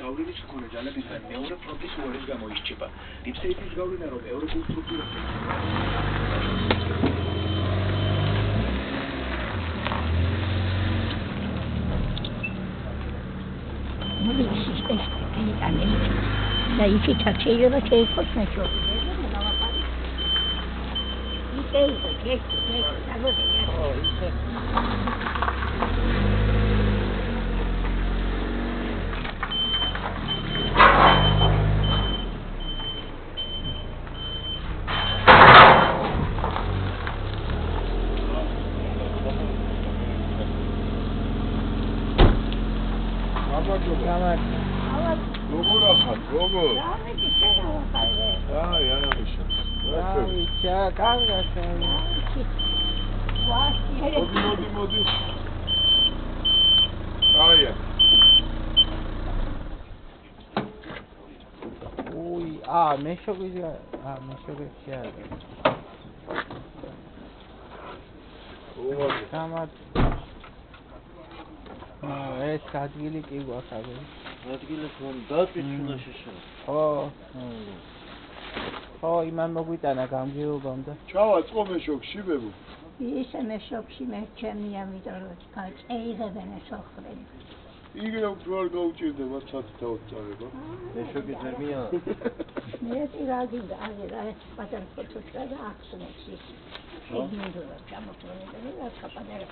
გავლენის მქონე ძალებისგან მეორე ფრონტის უარის გამოირჩება. დიპსტეიტის გავლენა რომ ევროპულ სტრუქტურებზე და იქით შეიძლება შეიქოს მეშობი. ეს ადგილი კი გვახარებს. ადგილი თქვენ დაწყიჩუნა შეშა. ხო, იმან მოგვიტანა გამგეობამ და. ჩავა წომე შოქში ბებო. ისე მეშობში მე ჩემი ამიტომ რომ წეიღებენ სოხრები. იგივე თუ არ გაუჭირდება ცაც დაუწარება. მეშობი ძერმია. მე ტირაგი აგერა პატარ ფოტოშა და ახსნեցი. შეგვიძლია ჩამოწმებული და საპატარა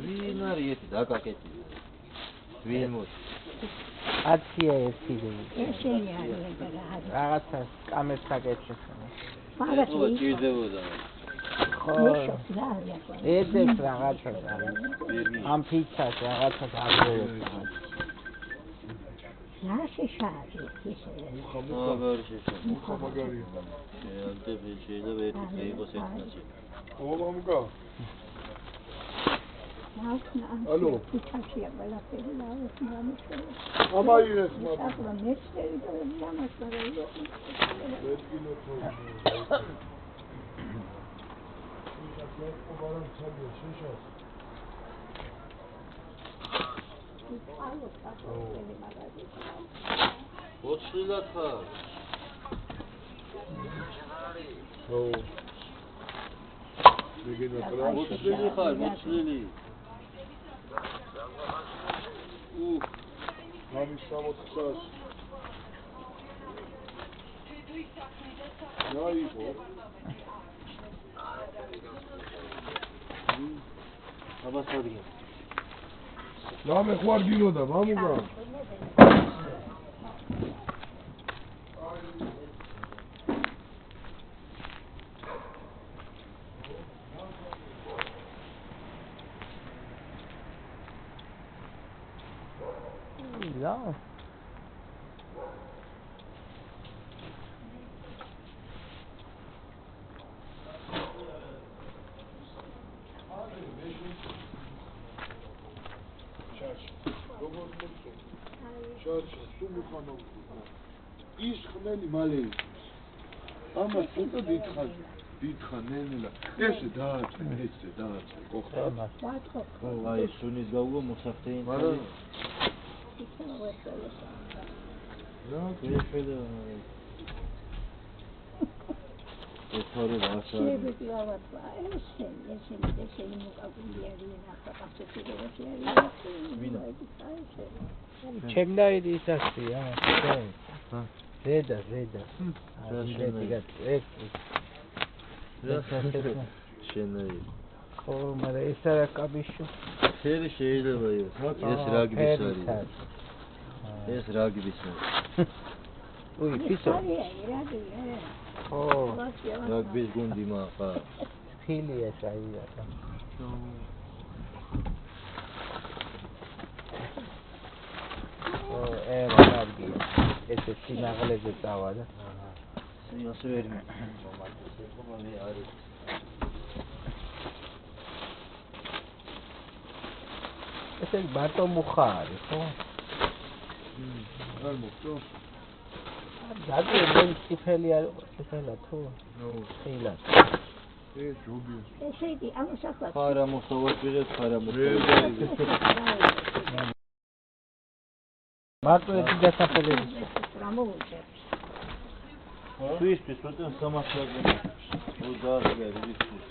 ვინ არის ეს დაკაკეთი? ვინ მოდი? აცია ერთი ესენი არის რაღაცა კამერს აკეთებს. მაგათი ჭირდებოდა. ხო. ეძებს რაღაცას ამ ფიცას რაღაცას აღწევს. ნაში შარი ისე. მაგარი შეშა. მაგარი. შეიძლება ერთი იყოს ერთნაცი. ომამგა. ალო. ფიცაშია ყველაფერი და ეს მომიშრე. ამაირეს მაგ. ახლა მეცერი და ამას მაგალითად. ერთგინო თო. Obaram çabuk şişas. Oçlilatha. Oh. Begin akran. Oçlili xar, oçlili. Nami 60. Naibo. აბა სადგე. Name ხوار გინოდა, მამუგა. Ja. ის ხმელი მალე ამას ცოტა დიდხან ნენელა ესე დააწე კოხტა აი სუნის გავუო მოსახტეინ მაგრამ რა შეიძლება ეს ხარო ვასა ესენი მოკაგული არიან ახლა პასუხი ვინა ჩემდაიდი ისასია მაგრამ ზედა შენაი ხო მაგრამ ეს არა კაბიშო ფერი შეიძლება იყოს ეს რაგბის არის ეს რაგბის არის უი ფისო ხო რაგბის გუნდი მაგა ფილია შეიძლება რაგბი ეს სინაღლეზე წავა და ასე ვერ მომართე არის ეს მარტო მუხა არის ხო? არ მოხდო? დადი მე ციფელი არ ციფელა თუ? ნო, ხილა. ჯობია. ესე იგი, ამოსახლა. ხარა მოსავას ვიღებ, ხარა მოსავას. მარტო ეს დასაფერები. რა მოუჭებს? Suისთვის როცა სამართლზე უძარზე რიცხვის.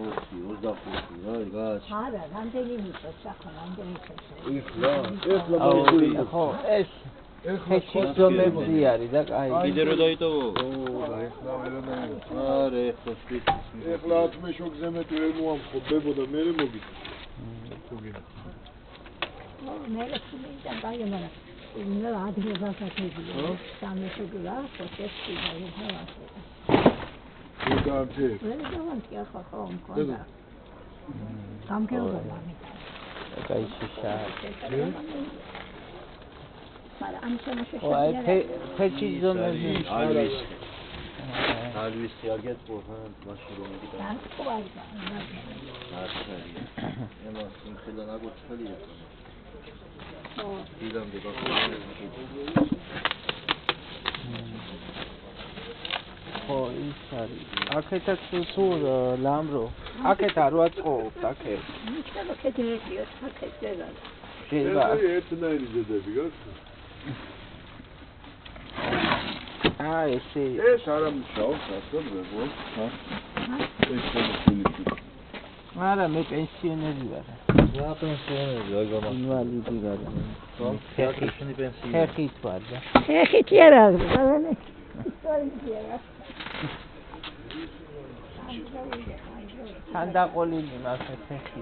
ოსი 25 რა გას. არა, რამდენი მიწოს ახლა, რამდენი მიწოს. ეს ლაბორატორია. ხო, ეს ხეჩიზომები არის და კაი. კიდე რო დაიტოვო? და ეხლა ვერანაირად. არა, ეხლა სპეციფიკი. ეხლა 10 შოგზე მეტი ვერ მოამხო ბებო და მე მოგით. მე რეკომენდა დაიმარა. მე ადრესაც აკეთებია. სამშობლო პროცესი დაიწყება. უგანთე. ვერ დავანტი ახლა ხომ მქონდა. გამგეობა მე. კაი შიშა. მაგრამ ამ შემოშეშა. ო აი ხეჩიზომები ალვის შეაგეთო ხან მაშინ რომ იგიტა. ემას იმხელა ნაგოცხელია. იდამდე ბაქორი. ხო, ის არის. აქეთაც თუ ლამბრო. აქეთ არ ვაწყობთ, აქეთ. მიშალა ქეთერია, აქეთელა. შეიძლება. ერთნაირი ძედები გასა. ესე. ეს არა მუშაობს, ასე ბებო. ეს შემოწმული. არა, მე პენსიონერი ვარ. რა პენსიონერი, აი გამა. ინვალიდი ვარ. ფეხი პენსიონერი. ფეხით ვარ და. ფეხით არა, ბავშვი. ისტორია რა. სანდაყოლილი მას ფეხი.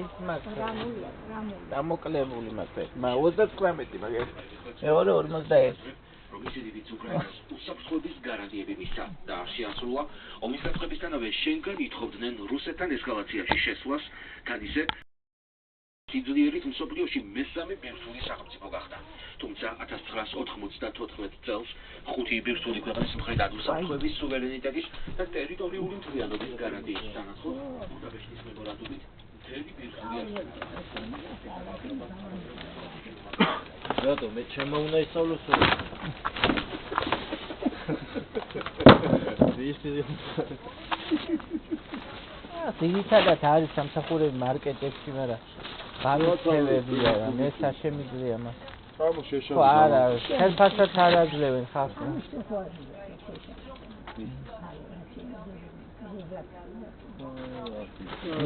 ის მას დამოკლებული მას ფეხი. 39 მაგერ. მეორე 41. რომის დიდიც უკრაინას უსაფრთხოების გარანტიები მისცა და შეასრულა ომის დაწყებისთანავე შენგან ითხოვდნენ რუსეთთან ესკალაციაში შესვლას, თან ისე სიძლიერით მსოფლიოში მესამე ბირთვული სახელმწიფო გახდა. თუმცა 1994 წელს 5 ბირთვული ქვეყნის მხრიდან უსაფრთხოების სუვერენიტეტის და ტერიტორიული მთლიანობის გარანტიის თანახმად ბუდაპეშტის მემორანდუმით მთელი ბირთვული რატო მე ჩემო უნდა ისწავლოს? ძირითადად არის სამსახურები მარკეტებში, მაგრამ გამოცემებია რა, მე საშემიძლია მას. სამო შეშა. ხო, არა, ხელფასად არ აძლევენ ხალხს.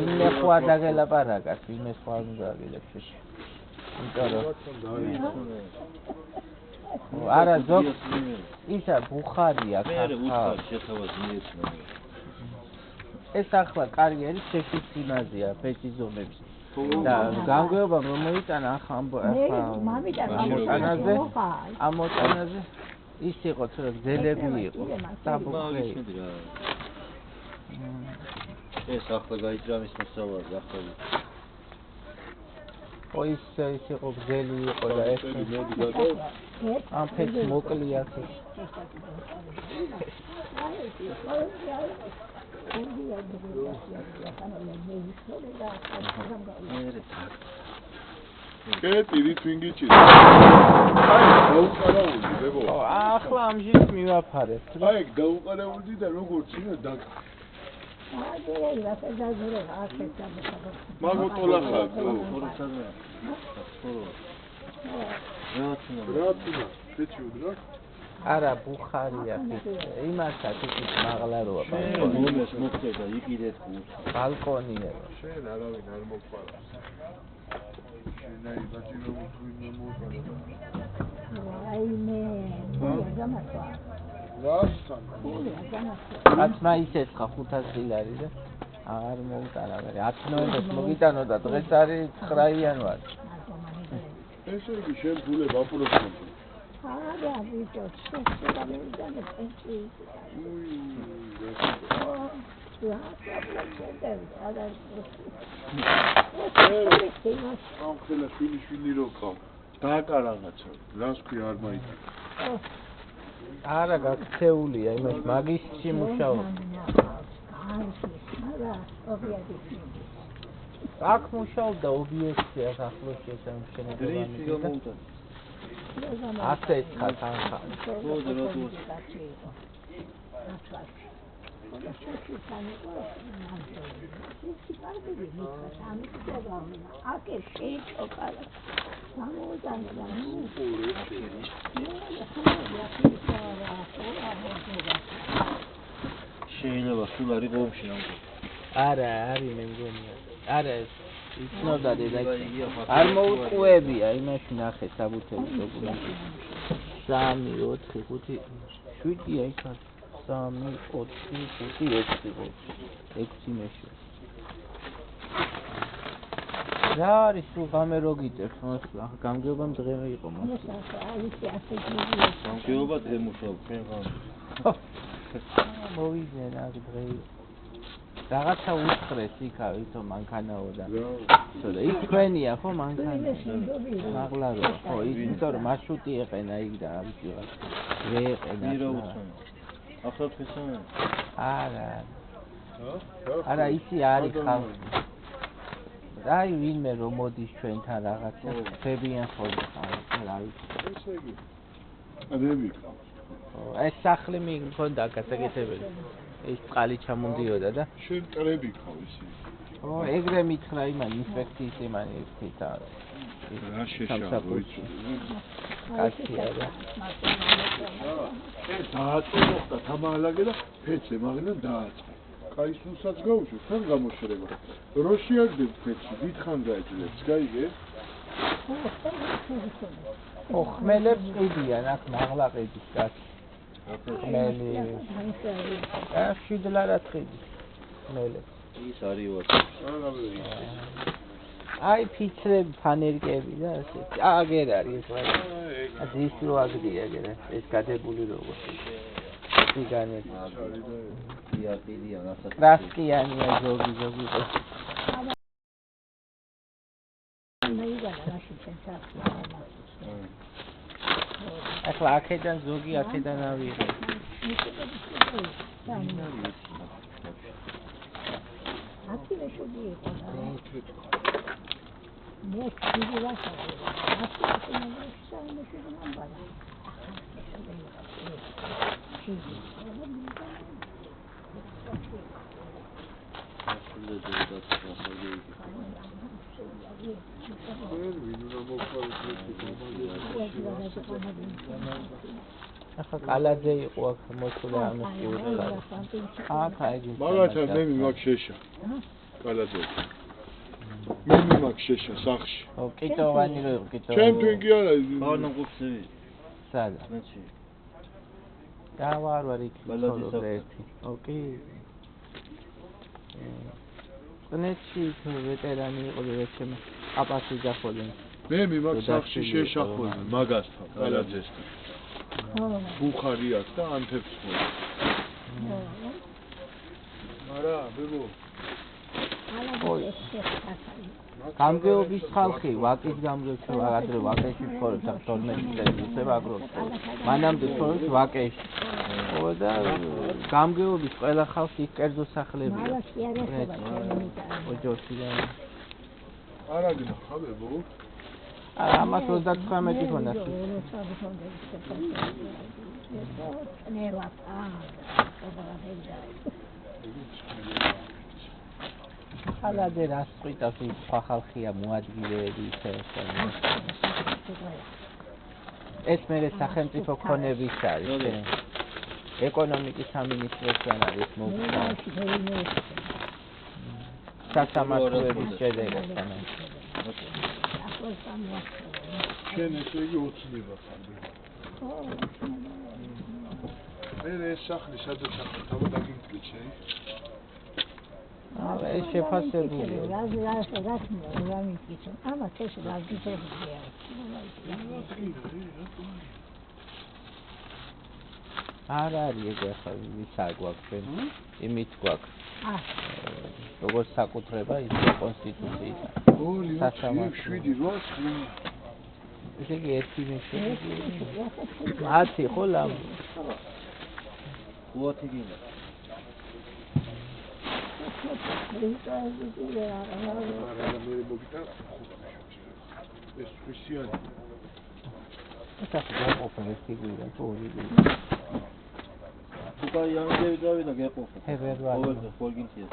იმე ხوار დაგელაპარაკას, იმე ხوار უნდა აგილებს. არა, ზოგ ისა ბუხარია ხა. ეს ახლა კარიერის შეშის იმაზეა, ფეჭიზომების. და გამგეობა რომ მოიტანა ახლა ამოტანაზე ის იყო თუ გზელები იყო საბუხე. ეს ახლა გაიჭრამის მოსავალი ახლა. ის იყო გზელი იყო და ეს ამ ფეჭ მოკლია ხე. კეტი რითვინგიჭი. აი, დაუყარაული, ბებო. ახლა ამჟამად მივაფარებ. აი, დაუყარაული და როგორც είναι და მაგოტოლა ხალხო. რატო? ფეჭი უდრა? არა, ბუხარია ფიქრე. იმასაც ის მაღლაროა ბალკონი. მოხდება იყიდეთ ბალკონია. შენ არავინ არ მოყარა. შენ აი ბაჭირო თუინე მოყარა. აი მე გამართა. რასთან? აცმა ისეცხა 500 ლარი და აღარ მოუტარა მე 10 ნოემბერს მოგიტანო და დღეს არის 9 იანვარი. ესე იგი შენ ბულებ აპროფესიონალი. არა, ვიდეო შეხედა მე და პენსი. ამ ხელა შვილი როყავ. დააკარაღაცა. რას ქვია არ მაიცა. არა, გაქცეულია, იმას მაგისტრი მუშაობს. აქ მუშაობდა ობიექტია ახლოს შესამჩნეველი. ასე ხა თანხა. შეიძლება სულ არის ყომში ნამდვილად. არა, არის მე მგონია. არა, იცნობდა დედაჩი. არ მოუწუებია, იმაში ნახე საბუთები დოკუმენტი. 3, 4, 5, 7-ია იქ არის. 3, 4, 5, 6 მეში. რა არის თუ გამე რო გიწერს, გამგეობამ დღე იყო მას. გამგეობა დღე მუშაობ, ჩვენ გამ. მოვიდნენ აქ დღე. რაღაცა უსწრეს იქა ვითო მანქანაო და. ცოტა ის თქვენია ხო მანქანა? მაღლა რო ხო, იმიტომ რომ მარშრუტი ეყენა იქ და ამის ვიღაც. ვერ ეყენა. მირა უცნო. ახლა თქვენსა? არა. არა, ისი არის ხალხი. აი ვინმე რომ მოდის ჩვენთან რაღაცა ხებიან ხოლმე ხალხი, რა ვიცი. ესე იგი. ადები. ეს სახლი მიქონდა გასაკეთებელი. ეს წყალი ჩამოდიოდა და შენ ტრები ხავ ისე. ო, ეგრე მითხრა იმან ინსპექციის იმან ერთითა. რა შეშალა იცი. კაცია და. დააწუნო და თამალაგე და ფეცე მაგნან დააწ. კაისუსაც გაუშვი, თან გამოშრება. როშიაგდებ ფეცი, დიდხან გაეძლებს, გაიგე? ო, ხმელებს ყიდიან, აქ მაღლა ყიდის კაცი. ხმელი. შიდლარად ყიდის. ხმელებს. ის არის ვარ. აი ფიცრები, ფანერკები და ასე. აგერ არის ეს რა. ის რო აგდია ეგრე, ეს გადებული როგორ. სიგანეთ. იაპილია რასაც. კრასკიანია ზოგი. ახლა აქედან ზოგი აქედან ავიღე. ახლა კალაძე იყო აქ მოსულა ამის უცხო. აქ აიგი. მაგათა მე მიმაქ შეშა. კალაძე. მე მიმაქ შეშა სახში. ო, კიტოვანი რო იყო, კიტოვანი. ჩემ თვენ კი არა. ხარნო გუფსები. სადა? ნაცი. და ვარ იქ ერთი. ოკი. წნეცი ვეტერანი იყო ვეცემ აპასი გახოლენ. მე მიმაქ სახში შეშა ხოლმე მაგასთან, კალაძესთან. ბუხარი აქვს და ანთებს ხოლმე. არა, ბებო. გამგეობის ხალხი, ვაკის გამგეობს, ადრე ვაკეში ცხოვრობს, 12 წელი ისევ აგრობს. მანამდე ცხოვრობს ვაკეში. ხო და გამგეობის ყველა ხალხი იქ კერძო სახლებია. ოჯოშიდან. არა გნახა ბებო. ამას 39 ქონდა. ხალადე რას ყვითავს ის სხვა ხალხია მოადგილეები ისე. ეს მე სახელმწიფო ქონების არის. ეკონომიკის სამინისტროსთან არის მოგწონს. სასამართლოების შედეგებთან. შენ ესე იგი ოცნება ხარ. მე ეს სახლი სადაც ახლა დაგიმტკი შენ. ეს შეფასებულია. არ არის ეგ ახლა ვისა გვაქვს ჩვენ. იმით გვაქვს. როგორც საკუთრება ის კონსტიტუციის. ორი 7-8. ესე იგი ერთი მეში. 10 ხო ლამ. 5 გინდა. ეს ხისიანი. ეს ახლა ყოფილი ფიგურა თორე. თუკა იანგები დავიდა გეყოფა. ფებრუარი. ხოლგინთია.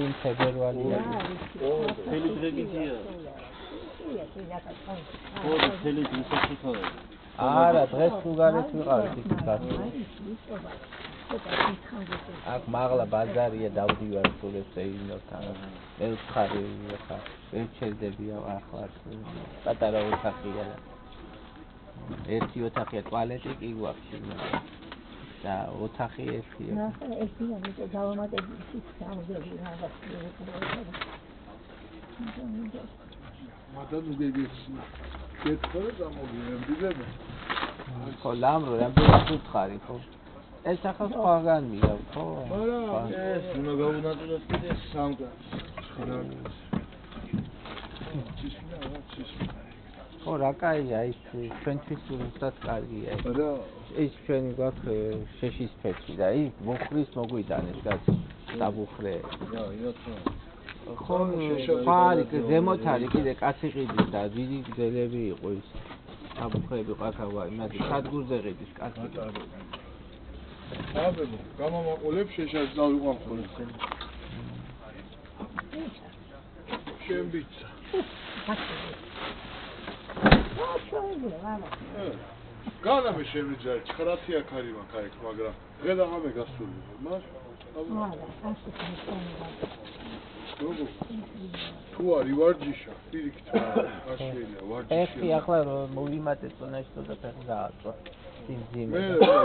იმ ფებრუარია. თელი დრეგინთია. თელი დრესოთაა. არა, დღეს უგარეს ვიყავით ის გასული. აქ მაღლა ბაზარია დავდივარ სულ ეს ეინოთან. მე ვცხარი ხა. ვერ ჩერდებია ახლა. პატარა ოთახია. ერთი ოთახია, ტუალეტი კი გვაქვს. და ოთახი ერთია. ნახე, ერთია, მე დავამატები ის სამგები რაღაც. მადან უგეგეს. კეთქო გამოგიებდები. ხო, ლამრო, რამდენი უთხარი, ხო? ეს ახლა სხვაგან მიდავ, ხო? არა, ეს უნდა გაუნაწილოს კიდე სამგან. ხო, რა კაია ის ჩვენთვის უბრალოდ კარგია. რა? ის ჩვენი გვაქვს შეშის ფეთქი და ის მოხრის მოგვიდანეს კაცი საბუხრე. ხო, ფარი ზემოთ არის კიდე კაცი ყიდის და დიდი გზელები იყო ის. საბუხრები ყაქავა, იმადი სადგურზე ყიდის კაცი. აბებო, გამომაყოლებ შეშას დავიყვან ხოლმე. შენ ბიცა. განამე შემიძა 9 აქარი მაქვს აი, მაგრამ ღედა ამე გასული. მას? თუ არის ვარჯიშა, პირიქით აშველია ვარჯიში. ეხი ახლა რომ მოვიმატეთ წონაშო და ფეხი დააწვა. მე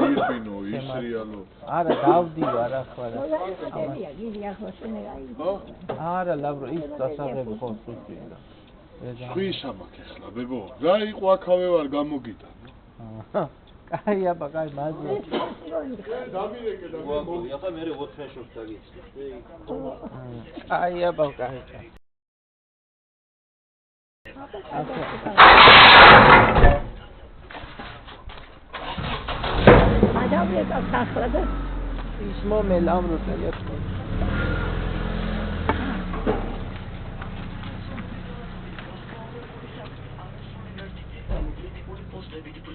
ირბინო ის რეალო. არა, დავდივარ ახლა. არა, ლაბრო ის დასაღები ხო სულწინა. ხვის ამაკ ახლა ბებო. გაიყო აქავე ვარ გამოგიტან. კაი აბა, კაი მადლობა. დამირეკე და მე ახლა მე 4 შორს დაგიცი. კაი აბა, კაი. გადავიეტა სახლა და ის მომელა ამრო ტელეფონი.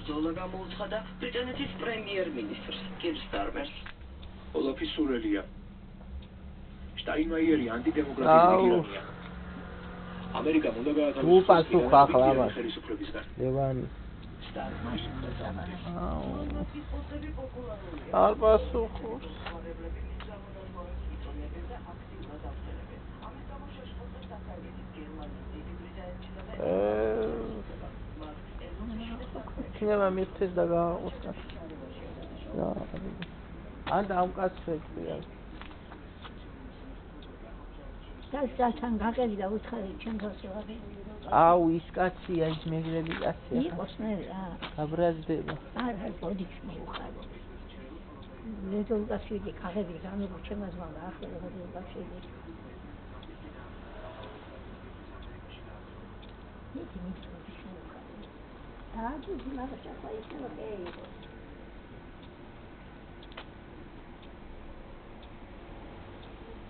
ბრძოლა გამოუცხადა ბრიტანეთის პრემიერ-მინისტრს კირ სტარმერს. ოლაფი სურელია. შტაინმაიერი ანტიდემოკრატიული პიროვნება. ამერიკამ უნდა გაათავისუფლოს ხელისუფლებისგან. ლევანი. არ პასუხობს. იქნება მიხდეს და გააყოსკა. ან დამკაცრებია. დასთან გაგები და უცხარი ჩვენ გასვლა. აუ ის კაცია, ის მეგრელი კაცია. იყოს მე რა. გაბრაზდება. არა, ბოდიში მოუხარ. ლედოლგასვიდი გაგები გამიგო ჩემს მაგა ახლა ლედოლგასვიდი.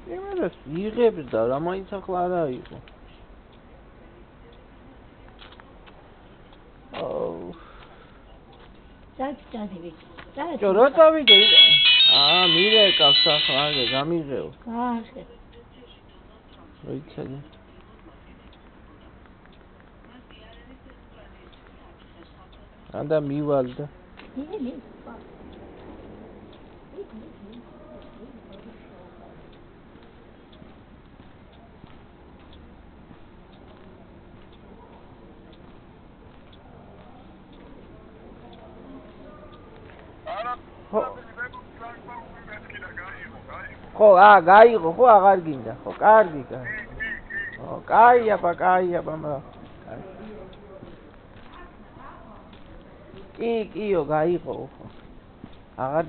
იმერეს იღებს და რა მაინც ახლა არა იყო. ჯო რა წავიდე? მირეკავს ახლა აგე გამიღეო. გაახე. მოიცადე. ანდა მივალდა. ხო, გაიღო, ხო აღარ გინდა. ხო, კარგი. ხო, კაი აბა, მა. კიო, გაიღო. აღარ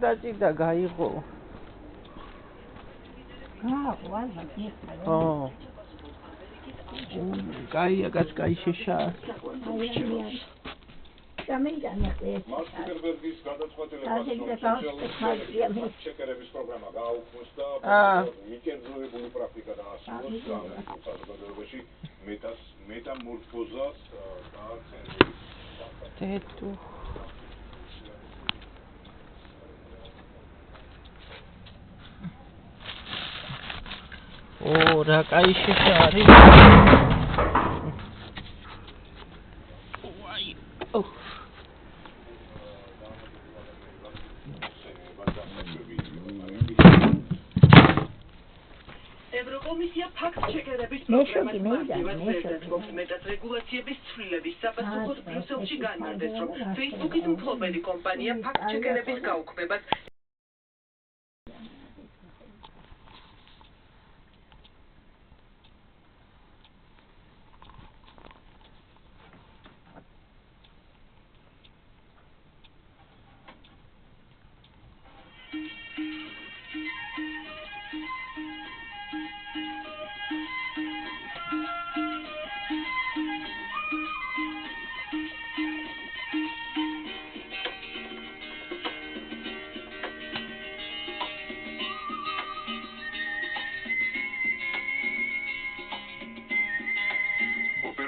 დაჭირდა, გაიღო. ხო. კაია, კაი შეშა. მასკერბერგის გადაწყვეტილებას ჩეკერების პროგრამა გააუქმდა და მიკერძოებული პრაქტიკა დაასრულოს საზოგადოებაში მეტამორფოზას და ცენტრის თეთუ ო რა კაი შეშა არის ევროკომისია ფაქტ-ჩეკერების მეშოგი პროგრამას მეიდან, მარტივად მეშოგი. ზედაცბობს მეტად რეგულაციების ცვლილების საპასუხოდ აა, ბრიუსელში ეს განმარტეს, რომ ფაქტები Facebook-ის მფლობელი კომპანია ფაქტ-ჩეკერების გაუქმებას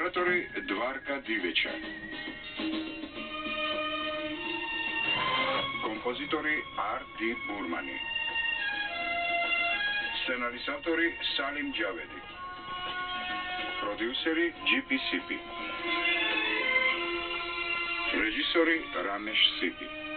Operatori Dvarka Divecha. Kompozitori R.D. Burmani. Scenarisatori Salim Javedi. Produceri G.P. Sipi. Režisori Ramesh Sipi.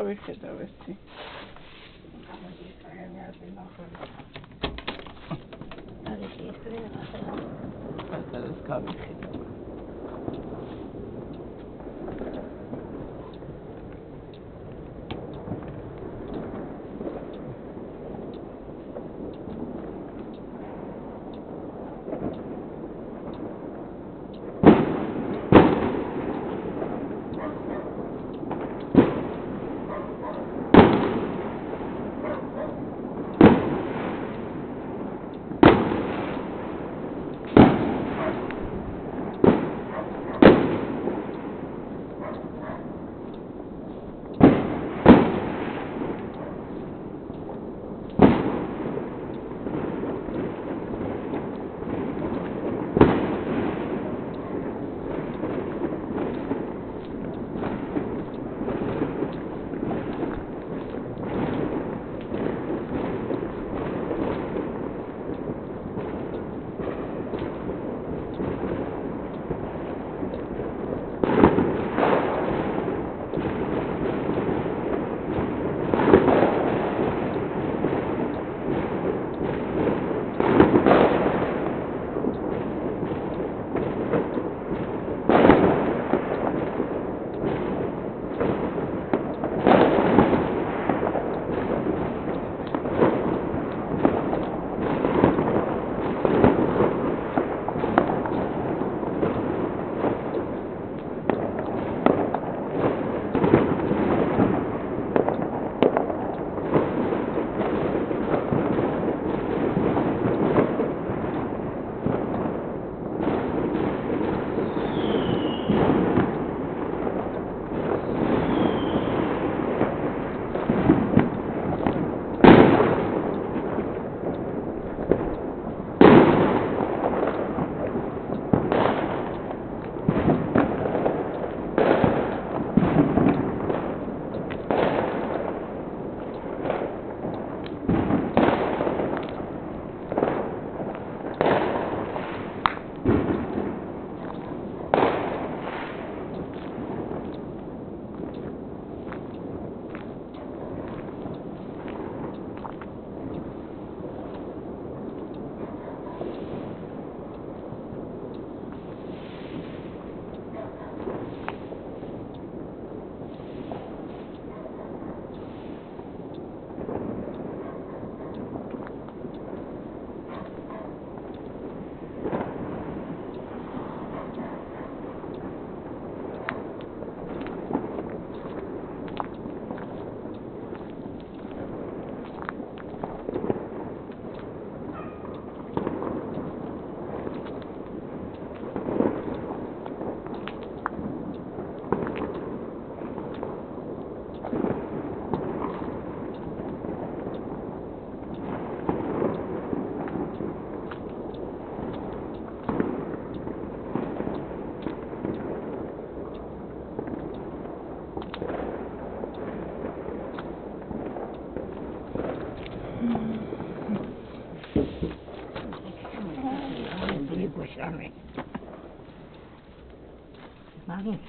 გავიხედავ ერთი. პატარას გავიხედავ.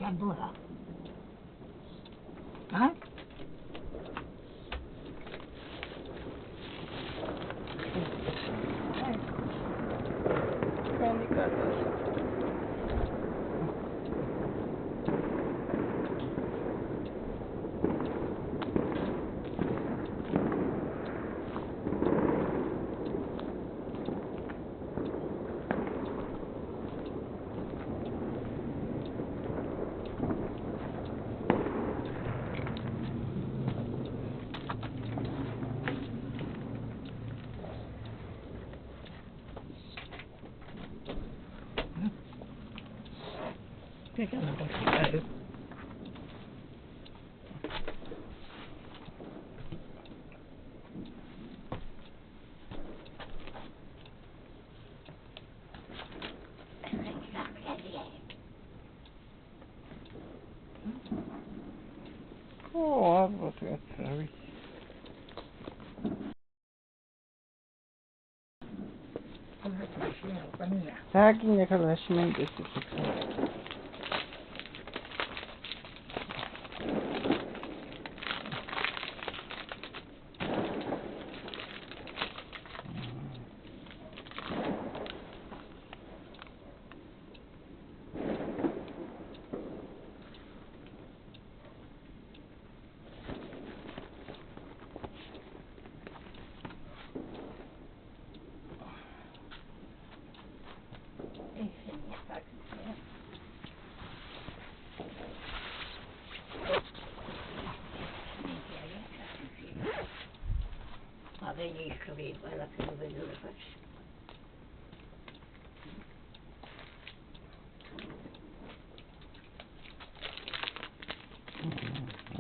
Sabura. Ha? Oh, what a service. Tagging the harassment is ახლი ყველაფერი ბედურებაში.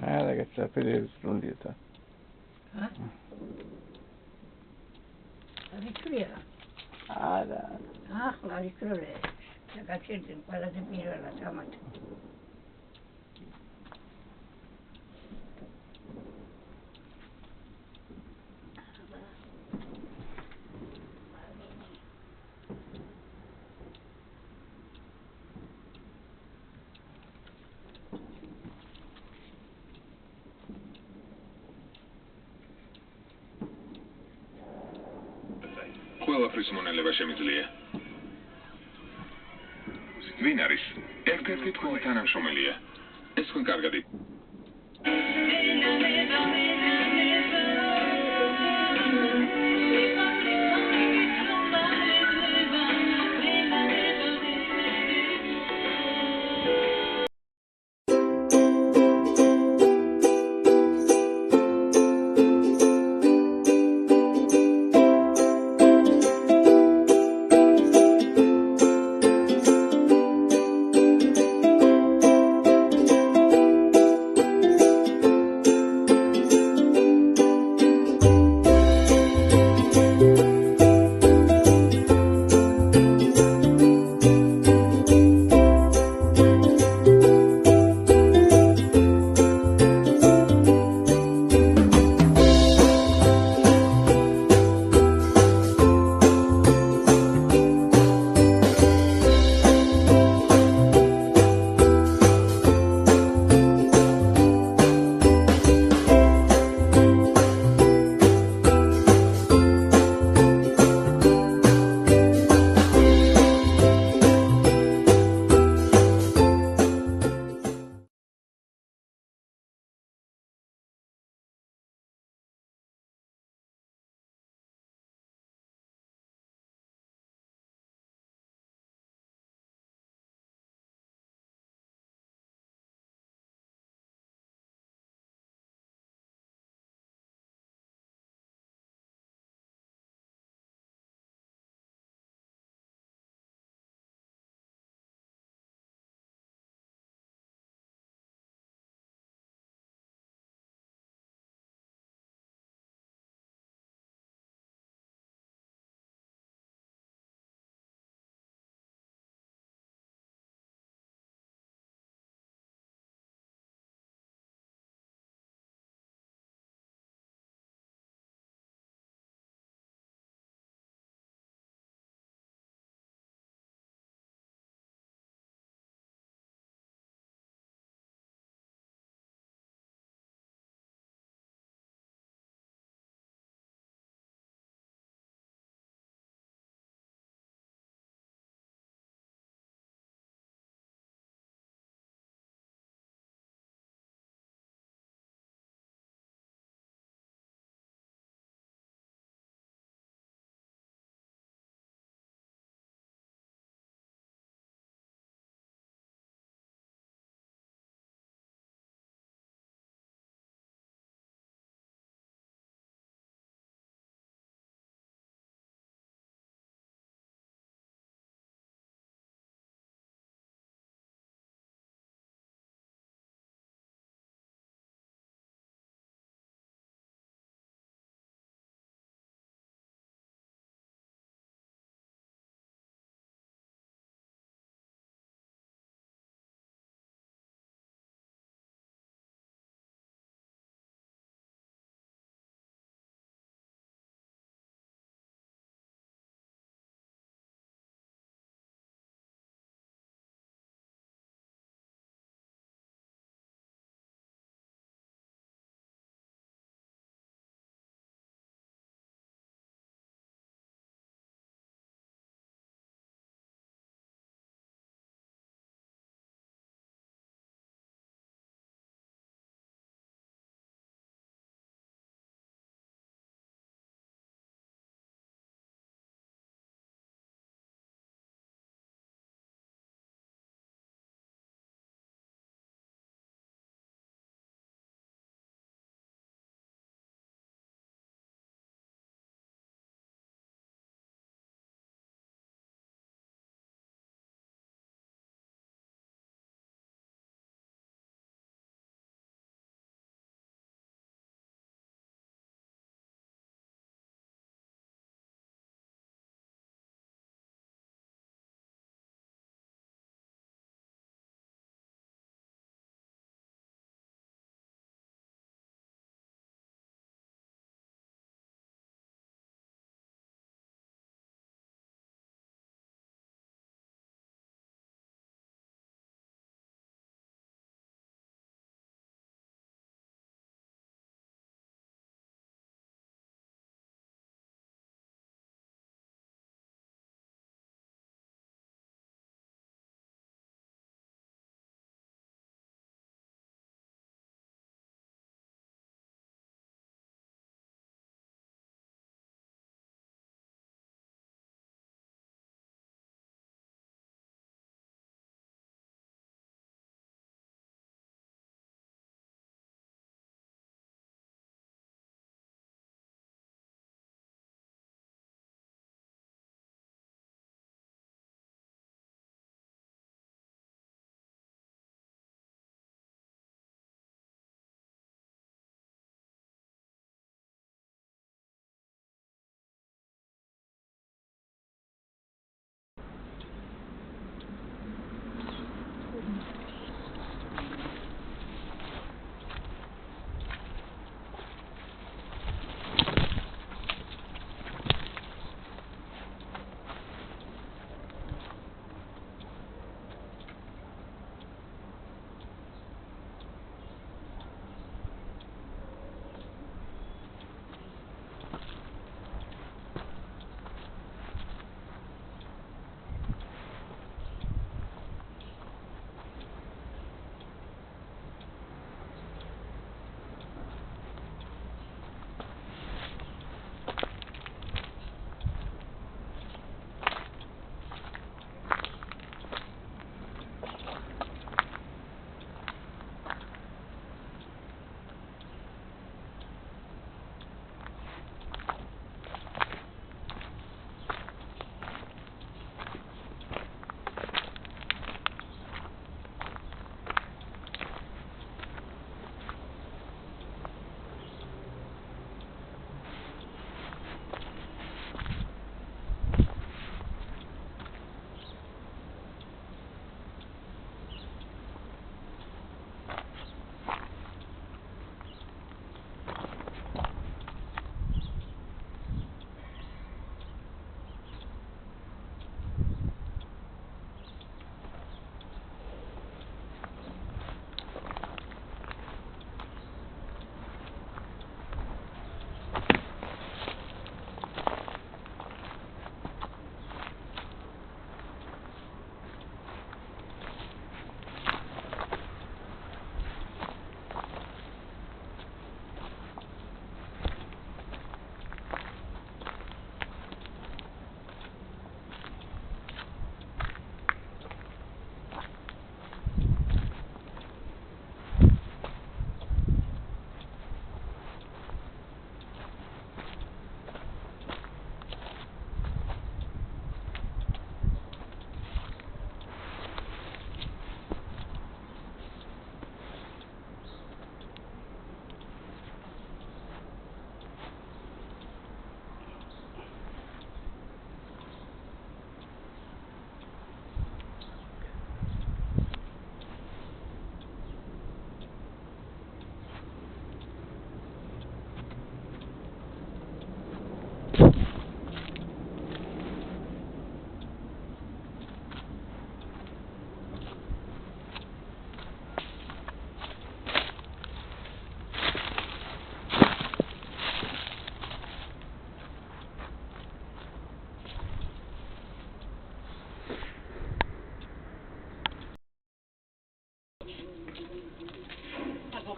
Ragazzi, per il stundito. რიჩვია? არა. ახლა რიჩვია. დაგაჩერდნენ ყველაზე პირველად ამათ. ყველაფრის მონელება შემიძლია. ვინ არის? ერთ-ერთი თქვენი თანამშრომელია. ეს თქვენ კარგად იცით.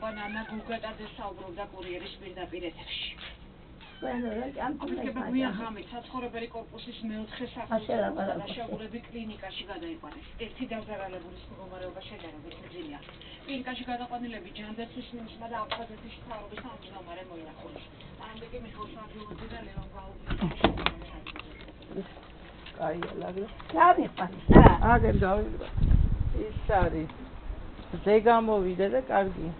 თაყვან ანა გუგატაძე საუბრობდა კურიერის პირდაპირ ეთერში. ამიტომაც გვიან ღამით საცხოვრებელი კორპუსის მეოთხე სართულზე დაშავებულები კლინიკაში გადაიყვანეს. ერთი დაზარალებულის მდგომარეობა შედარებით მძიმეა. კლინიკაში გადაყვანილები ჯანდაცვის მინისტრმა და აფხაზეთის მთავრობის თავმჯდომარე მოინახულეს. ამბეკი მიხეილ სარგიოძე და ლევან გაუგლიჩი. კაია, ლაგე. დავიყვანეს აგერ დავიბრა. ის არის. ზე გამოვიდა და კარგია.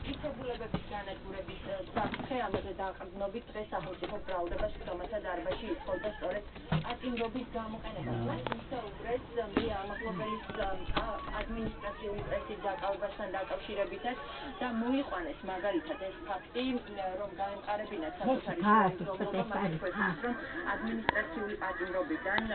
მიღებულების განადგურების საფრთხე ამაზე დაყრდნობით დღეს სახელმწიფო ბრალდება სხდომათა დარბაზში ითხოვდა სწორედ პატიმრობის გამოყენებას. მას ისაუბრეს მეამაღლობელის ადმინისტრაციული პრესის დაკავებასთან დაკავშირებითაც და მოიყვანეს მაგალითად ეს ფაქტი, რომ გაემყარებინათ საკუთარი მშრომლობა, მათ თქვეს, რომ ადმინისტრაციული პატიმრობიდან